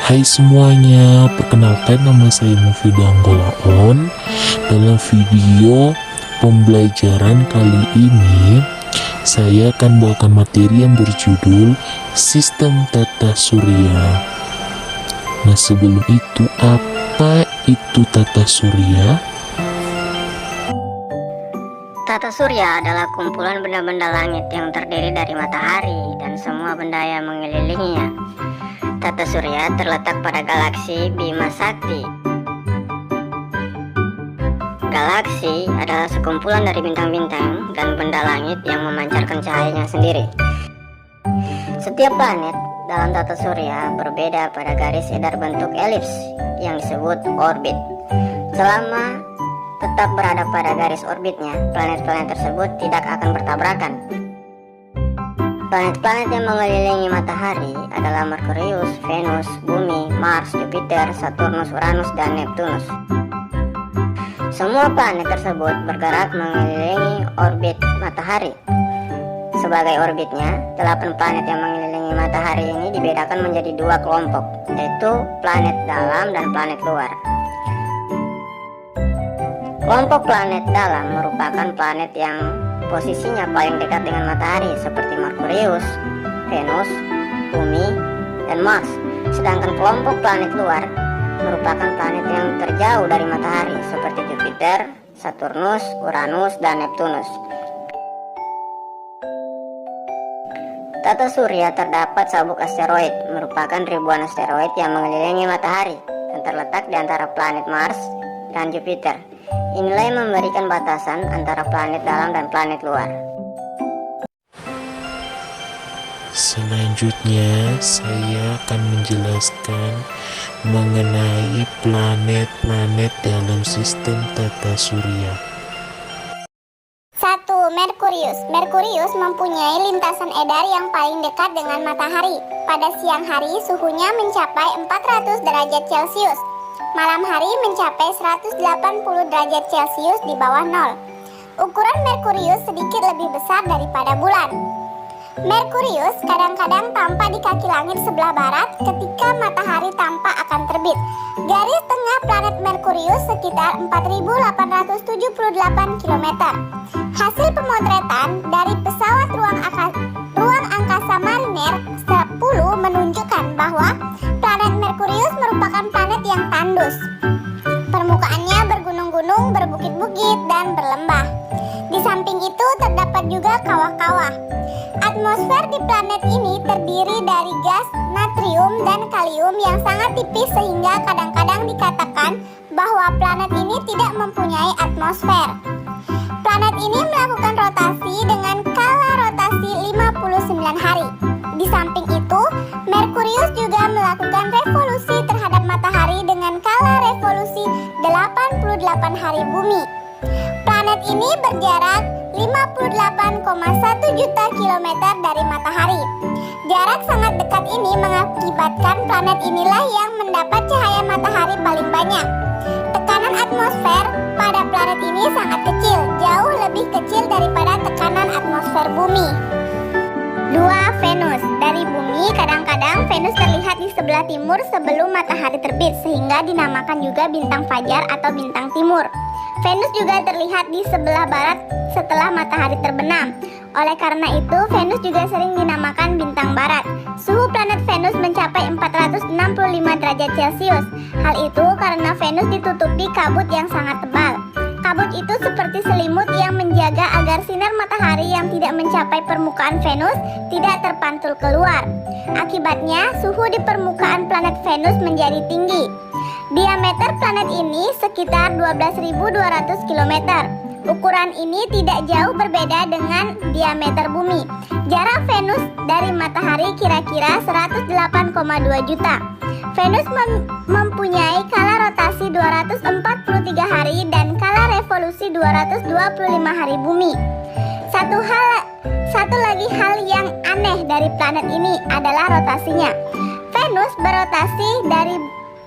Hai semuanya, perkenalkan nama saya Mufidah Anggolaon. Dalam video pembelajaran kali ini, saya akan bawakan materi yang berjudul Sistem Tata Surya. Nah, sebelum itu, apa itu tata surya? Tata surya adalah kumpulan benda-benda langit yang terdiri dari matahari dan semua benda yang mengelilinginya. Tata surya terletak pada galaksi Bima Sakti. Galaksi adalah sekumpulan dari bintang-bintang dan benda langit yang memancarkan cahayanya sendiri. Setiap planet dalam tata surya berbeda pada garis edar bentuk elips yang disebut orbit. Selama tetap berada pada garis orbitnya, planet-planet tersebut tidak akan bertabrakan. Planet-planet yang mengelilingi matahari adalah Merkurius, Venus, Bumi, Mars, Jupiter, Saturnus, Uranus, dan Neptunus. Semua planet tersebut bergerak mengelilingi orbit matahari. Sebagai orbitnya, 8 planet yang mengelilingi matahari ini dibedakan menjadi 2 kelompok, yaitu planet dalam dan planet luar. Kelompok planet dalam merupakan planet yang posisinya paling dekat dengan matahari seperti Merkurius, Venus, Bumi, dan Mars. Sedangkan kelompok planet luar merupakan planet yang terjauh dari matahari seperti Jupiter, Saturnus, Uranus, dan Neptunus. Tata surya terdapat sabuk asteroid, merupakan ribuan asteroid yang mengelilingi matahari dan terletak di antara planet Mars dan Jupiter. Inilah yang memberikan batasan antara planet dalam dan planet luar. Selanjutnya, saya akan menjelaskan mengenai planet-planet dalam sistem tata surya. 1. Merkurius. Merkurius mempunyai lintasan edar yang paling dekat dengan matahari. Pada siang hari suhunya mencapai 400 derajat Celcius. Malam hari mencapai 180 derajat Celcius di bawah nol. Ukuran Merkurius sedikit lebih besar daripada bulan. Merkurius kadang-kadang tampak di kaki langit sebelah barat ketika matahari tampak akan terbit. Garis tengah planet Merkurius sekitar 4.878 km. Hasil pemotretan dari pesawat ruang angkasa Mariner 10 menunjukkan bahwa planet Merkurius merupakan planet yang tandus. Permukaannya bergunung-gunung, berbukit-bukit, dan berlembah. Di samping itu terdapat juga kawah-kawah. Atmosfer di planet ini terdiri dari gas natrium dan kalium yang sangat tipis sehingga kadang-kadang dikatakan bahwa planet ini tidak mempunyai atmosfer. Planet ini melakukan rotasi dengan skala rotasi 59 hari. Di samping itu, Merkurius juga melakukan revolusi terhadap matahari dengan skala revolusi 88 hari bumi. Planet ini berjarak 58,1 juta kilometer dari matahari. Jarak sangat dekat ini mengakibatkan planet inilah yang mendapat cahaya matahari paling banyak. Tekanan atmosfer pada planet ini sangat kecil, jauh lebih kecil daripada tekanan atmosfer bumi. 2. Venus. Dari bumi, kadang-kadang Venus terlihat di sebelah timur sebelum matahari terbit, sehingga dinamakan juga bintang fajar atau bintang timur. Venus juga terlihat di sebelah barat setelah matahari terbenam. Oleh karena itu, Venus juga sering dinamakan bintang barat. Suhu planet Venus mencapai 465 derajat Celcius. Hal itu karena Venus ditutupi kabut yang sangat tebal. Kabut itu seperti selimut yang menjaga agar sinar matahari yang tidak mencapai permukaan Venus tidak terpantul keluar. Akibatnya, suhu di permukaan planet Venus menjadi tinggi. Diameter planet ini sekitar 12.200 km. Ukuran ini tidak jauh berbeda dengan diameter bumi. Jarak Venus dari matahari kira-kira 108,2 juta. Venus mempunyai skala rotasi 243 hari dan skala revolusi 225 hari bumi. Satu lagi hal yang aneh dari planet ini adalah rotasinya. Venus berotasi dari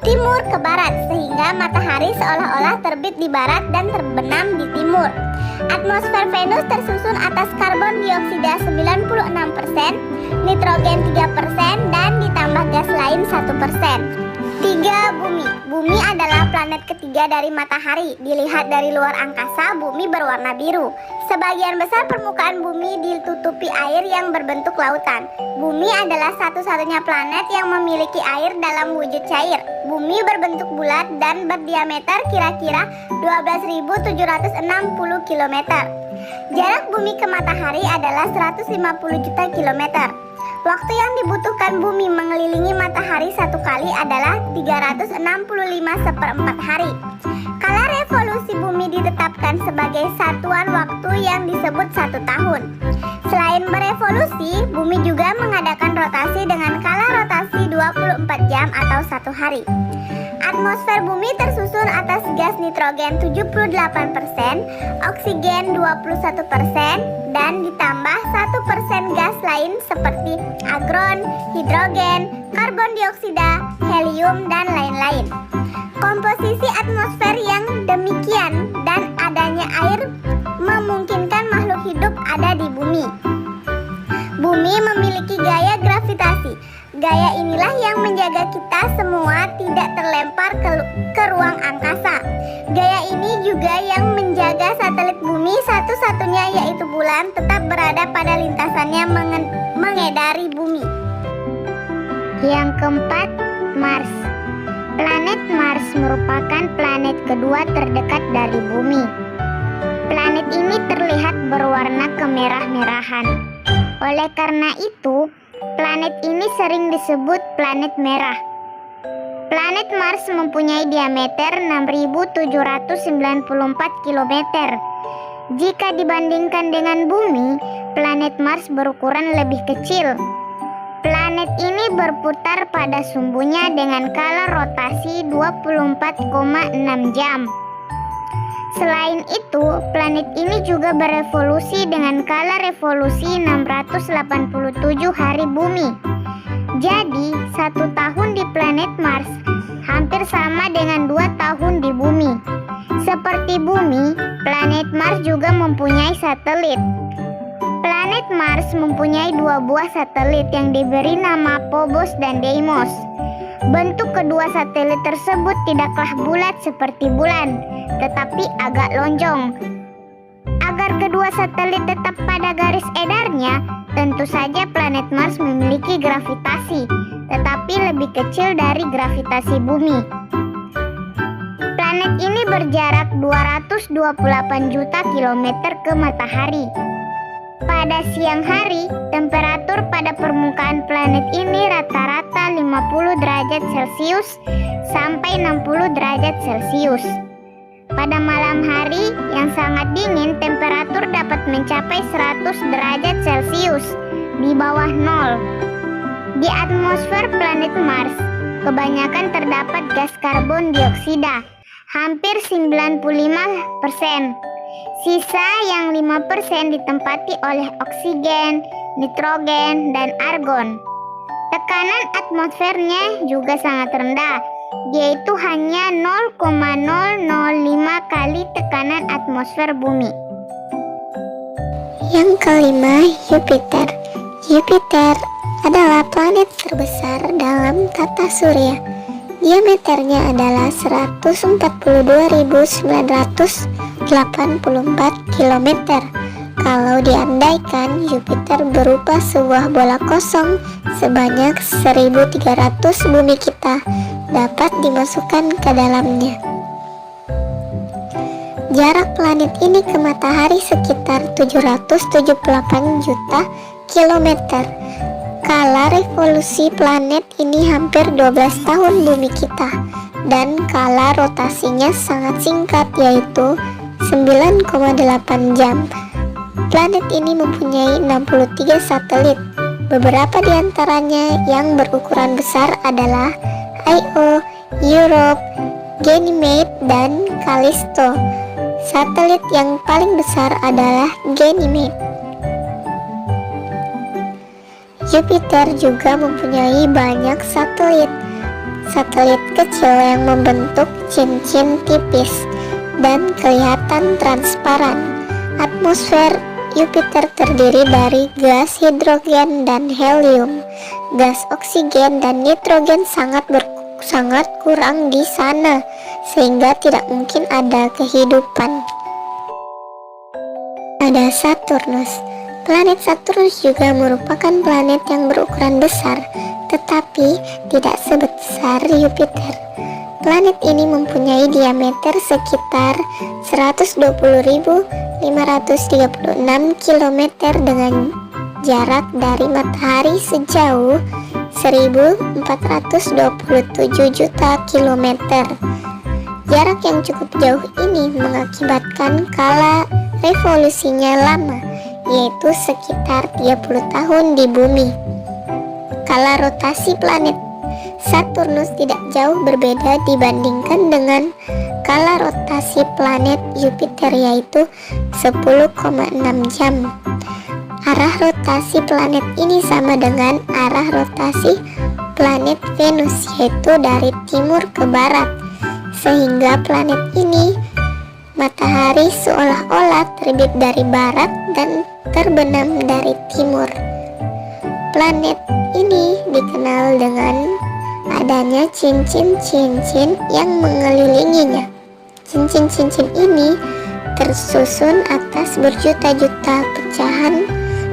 timur ke barat, sehingga matahari seolah-olah terbit di barat dan terbenam di timur. Atmosfer Venus tersusun atas karbon dioksida 96%, nitrogen 3%, dan ditambah gas lain 1%. 3. Bumi. Bumi adalah planet ketiga dari matahari. Dilihat dari luar angkasa, bumi berwarna biru. Sebagian besar permukaan bumi ditutupi air yang berbentuk lautan. Bumi adalah satu-satunya planet yang memiliki air dalam wujud cair. Bumi berbentuk bulat dan berdiameter kira-kira 12.760 km. Jarak bumi ke matahari adalah 150 juta kilometer. Waktu yang dibutuhkan bumi mengelilingi matahari satu kali adalah 365/4 hari. Kala revolusi bumi ditetapkan sebagai satuan waktu yang disebut 1 tahun. Selain berevolusi, bumi juga mengadakan rotasi dengan kala rotasi 24 jam atau 1 hari. Atmosfer bumi tersusun atas gas nitrogen 78%, oksigen 21%, dan ditambah 1% gas lain seperti argon, hidrogen, karbon dioksida, helium, dan lain-lain. Komposisi atmosfer yang demikian dan adanya air memungkinkan makhluk hidup ada di bumi. Bumi memiliki gaya gravitasi. Gaya inilah yang menjaga kita semua tidak terlempar ke ruang angkasa. Gaya ini juga yang menjaga satelit bumi satu-satunya yaitu bulan tetap berada pada lintasannya mengedari bumi. Yang keempat, Mars. Planet Mars merupakan planet kedua terdekat dari bumi. Planet ini terlihat berwarna kemerah-merahan. Oleh karena itu, planet ini sering disebut planet merah. Planet Mars mempunyai diameter 6.794 km. Jika dibandingkan dengan bumi, planet Mars berukuran lebih kecil. Planet ini berputar pada sumbunya dengan kala rotasi 24,6 jam. Selain itu, planet ini juga berevolusi dengan kala revolusi 687 hari bumi. Jadi, 1 tahun di planet Mars hampir sama dengan 2 tahun di bumi. Seperti bumi, planet Mars juga mempunyai satelit. Planet Mars mempunyai 2 buah satelit yang diberi nama Phobos dan Deimos. Bentuk kedua satelit tersebut tidaklah bulat seperti bulan, tetapi agak lonjong. Agar kedua satelit tetap pada garis edarnya, tentu saja planet Mars memiliki gravitasi, tetapi lebih kecil dari gravitasi bumi. Planet ini berjarak 228 juta kilometer ke matahari. Pada siang hari, temperatur pada permukaan planet ini rata-rata 50 derajat Celcius sampai 60 derajat Celcius. Pada malam hari yang sangat dingin, temperatur dapat mencapai 100 derajat Celcius, di bawah nol. Di atmosfer planet Mars, kebanyakan terdapat gas karbon dioksida, hampir 95%. Sisa yang 5% ditempati oleh oksigen, nitrogen, dan argon. Tekanan atmosfernya juga sangat rendah, yaitu hanya 0,005 kali tekanan atmosfer bumi. Yang kelima, Jupiter. Jupiter adalah planet terbesar dalam tata surya. Diameternya adalah 142.984 km. Kalau diandaikan, Jupiter berupa sebuah bola kosong sebanyak 1.300 bumi kita dapat dimasukkan ke dalamnya. Jarak planet ini ke matahari sekitar 778 juta kilometer. Kala revolusi planet ini hampir 12 tahun bumi kita, dan kala rotasinya sangat singkat, yaitu 9,8 jam. Planet ini mempunyai 63 satelit. Beberapa di antaranya yang berukuran besar adalah Io, Europe, Ganymede, dan Callisto. Satelit yang paling besar adalah Ganymede. Jupiter juga mempunyai banyak satelit. satelit kecil yang membentuk cincin tipis dan kelihatan transparan. Atmosfer Jupiter terdiri dari gas hidrogen dan helium. Gas oksigen dan nitrogen sangat kurang di sana, sehingga tidak mungkin ada kehidupan. Ada Saturnus. Planet Saturnus juga merupakan planet yang berukuran besar, tetapi tidak sebesar Jupiter. Planet ini mempunyai diameter sekitar 120.536 km dengan jarak dari matahari sejauh 1427 juta kilometer. Jarak yang cukup jauh ini mengakibatkan skala revolusinya lama, yaitu sekitar 30 tahun di bumi. Skala rotasi planet Saturnus tidak jauh berbeda dibandingkan dengan skala rotasi planet Jupiter, yaitu 10,6 jam. Arah rotasi planet ini sama dengan arah rotasi planet Venus, yaitu dari timur ke barat, sehingga planet ini matahari seolah-olah terbit dari barat dan terbenam dari timur. Planet ini dikenal dengan adanya cincin-cincin yang mengelilinginya. Cincin-cincin ini tersusun atas berjuta-juta pecahan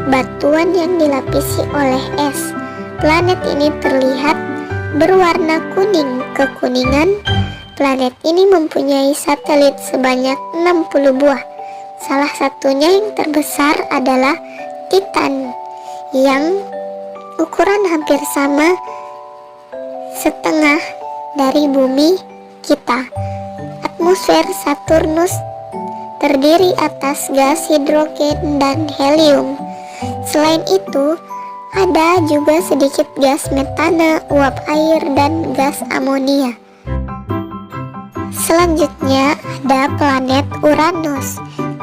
batuan yang dilapisi oleh es. Planet ini terlihat berwarna kuning kekuningan. Planet ini mempunyai satelit sebanyak 60 buah. Salah satunya yang terbesar adalah Titan, yang ukuran hampir sama setengah dari bumi kita. Atmosfer Saturnus terdiri atas gas hidrogen dan helium. Selain itu, ada juga sedikit gas metana, uap air, dan gas amonia. Selanjutnya ada planet Uranus.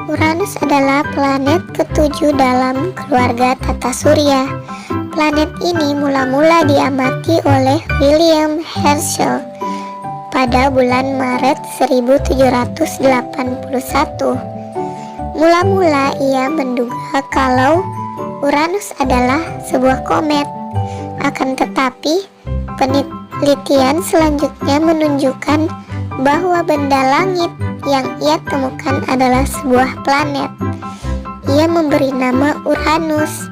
Uranus adalah planet ketujuh dalam keluarga tata surya. Planet ini mula-mula diamati oleh William Herschel pada bulan Maret 1781. Mula-mula ia menduga kalau Uranus adalah sebuah komet. Akan tetapi, penelitian selanjutnya menunjukkan bahwa benda langit yang ia temukan adalah sebuah planet. Ia memberi nama Uranus,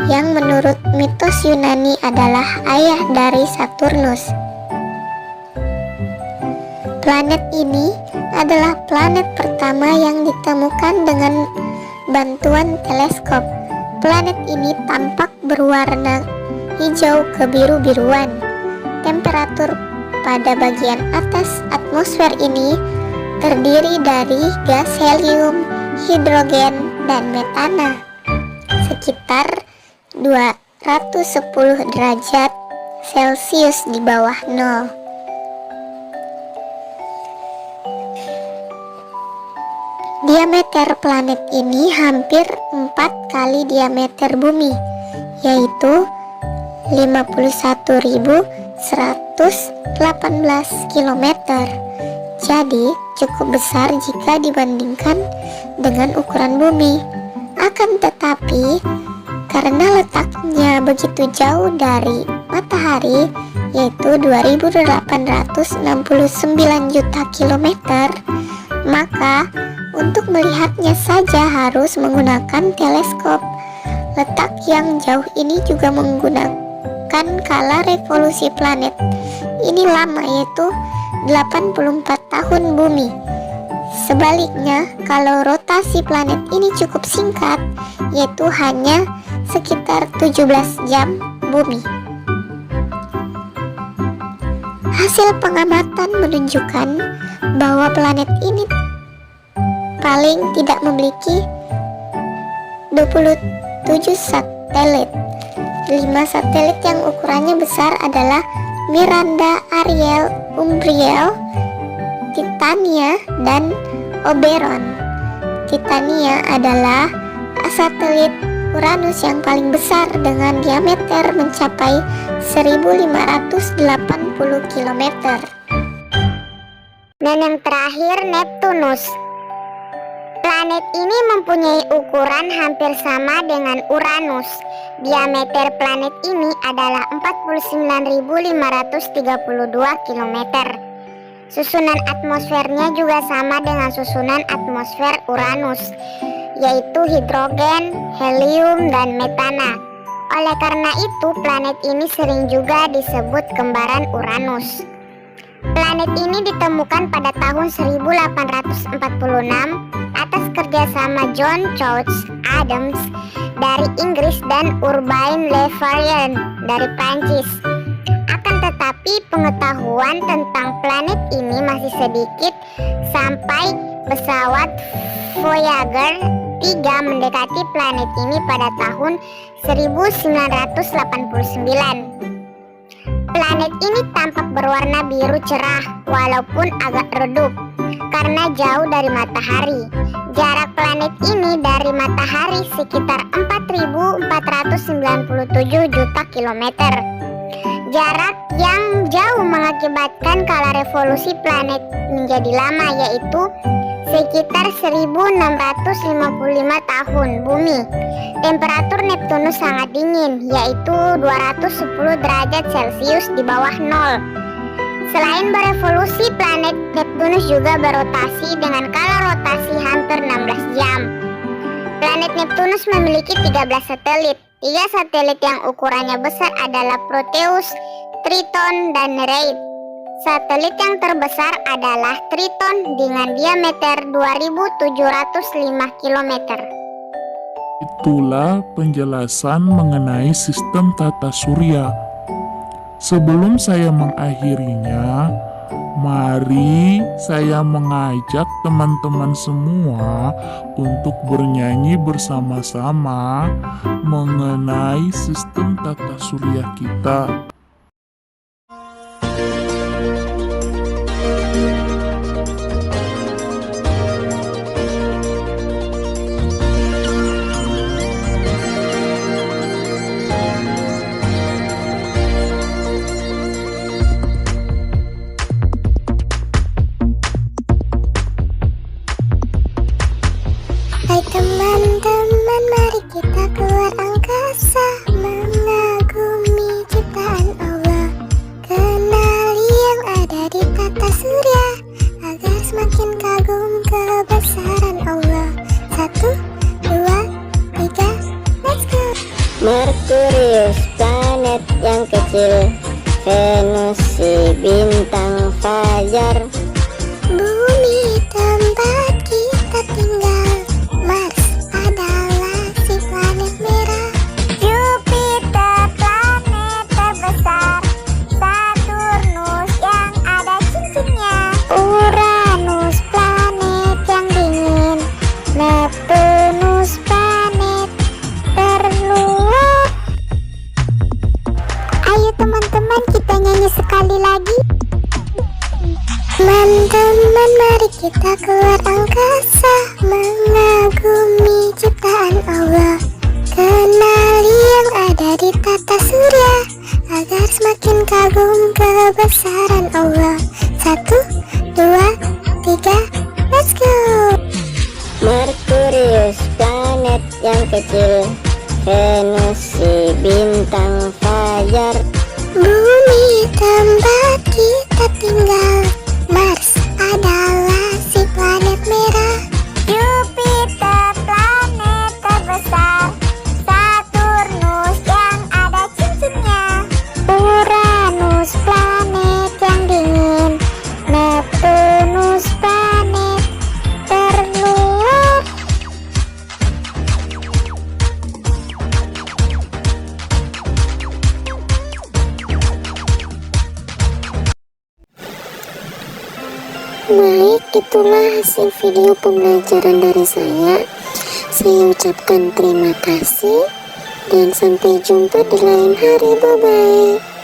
yang menurut mitos Yunani adalah ayah dari Saturnus. Planet ini adalah planet pertama yang ditemukan dengan bantuan teleskop. Planet ini tampak berwarna hijau kebiru-biruan. Temperatur pada bagian atas atmosfer ini terdiri dari gas helium, hidrogen, dan metana, sekitar 210 derajat Celcius di bawah nol. Diameter planet ini hampir 4 kali diameter bumi, yaitu 51.118 km. Jadi cukup besar jika dibandingkan dengan ukuran bumi. Akan tetapi, karena letaknya begitu jauh dari matahari, yaitu 2.869 juta kilometer, maka untuk melihatnya saja harus menggunakan teleskop. Letak yang jauh ini juga menggunakan skala revolusi planet ini lama, yaitu 84 tahun bumi. Sebaliknya, kalau rotasi planet ini cukup singkat, yaitu hanya sekitar 17 jam bumi. Hasil pengamatan menunjukkan bahwa planet ini paling tidak memiliki 27 satelit. 5 satelit yang ukurannya besar adalah Miranda, Ariel, Umbriel, Titania, dan Oberon. Titania adalah satelit Uranus yang paling besar dengan diameter mencapai 1580 km. Dan yang terakhir, Neptunus. Planet ini mempunyai ukuran hampir sama dengan Uranus. Diameter planet ini adalah 49.532 km. Susunan atmosfernya juga sama dengan susunan atmosfer Uranus, yaitu hidrogen, helium, dan metana. Oleh karena itu, planet ini sering juga disebut kembaran Uranus. Planet ini ditemukan pada tahun 1846 atas kerjasama John Charles Adams dari Inggris dan Urbain Le Verrier dari Prancis. Akan tetapi pengetahuan tentang planet ini masih sedikit sampai pesawat Voyager 3 mendekati planet ini pada tahun 1989. Planet ini tampak berwarna biru cerah walaupun agak redup karena jauh dari matahari. Jarak planet ini dari matahari sekitar 4.497 juta kilometer. Jarak yang jauh mengakibatkan kala revolusi planet menjadi lama, yaitu sekitar 1655 tahun bumi. Temperatur Neptunus sangat dingin, yaitu 210 derajat Celcius di bawah nol. Selain berevolusi, planet Neptunus juga berotasi dengan kala rotasi hampir 16 jam. Planet Neptunus memiliki 13 satelit. 3 satelit yang ukurannya besar adalah Proteus, Triton, dan Nereid. Satelit yang terbesar adalah Triton dengan diameter 2.705 km. Itulah penjelasan mengenai sistem tata surya. Sebelum saya mengakhirinya, mari saya mengajak teman-teman semua untuk bernyanyi bersama-sama mengenai sistem tata surya kita. Hai teman-teman, mari kita keluar angkasa, mengagumi ciptaan Allah. Kenali yang ada di tata surya, agar semakin kagum kebesaran Allah. 1, 2, 3, let's go! Merkurius, planet yang kecil. Venus, si bintang fajar. Bumi, tempat kita tinggal. Mars adalah si planet merah. Jupiter, planet terbesar. Saturnus yang ada cincinnya. Uranus, planet yang dingin. Neptunus, planet terluar. Ayo teman-teman, kita nyanyi sekali lagi. Teman-teman, mari kita keluar angkasa, mengagumi ciptaan Allah. Kenali yang ada di tata surya, agar semakin kagum kebesaran Allah. 1, 2, 3, let's go! Merkurius, planet yang kecil. Venus, si bintang fajar. Bumi, tempat kita tinggal. Mars adalah si planet merah. Jupiter, planet terbesar. Saturnus yang ada cincinnya. Uranus, planet yang dingin. Neptunus, planet terluar. Baik, itulah hasil video pembelajaran dari saya. Saya ucapkan terima kasih dan sampai jumpa di lain hari. Bye-bye.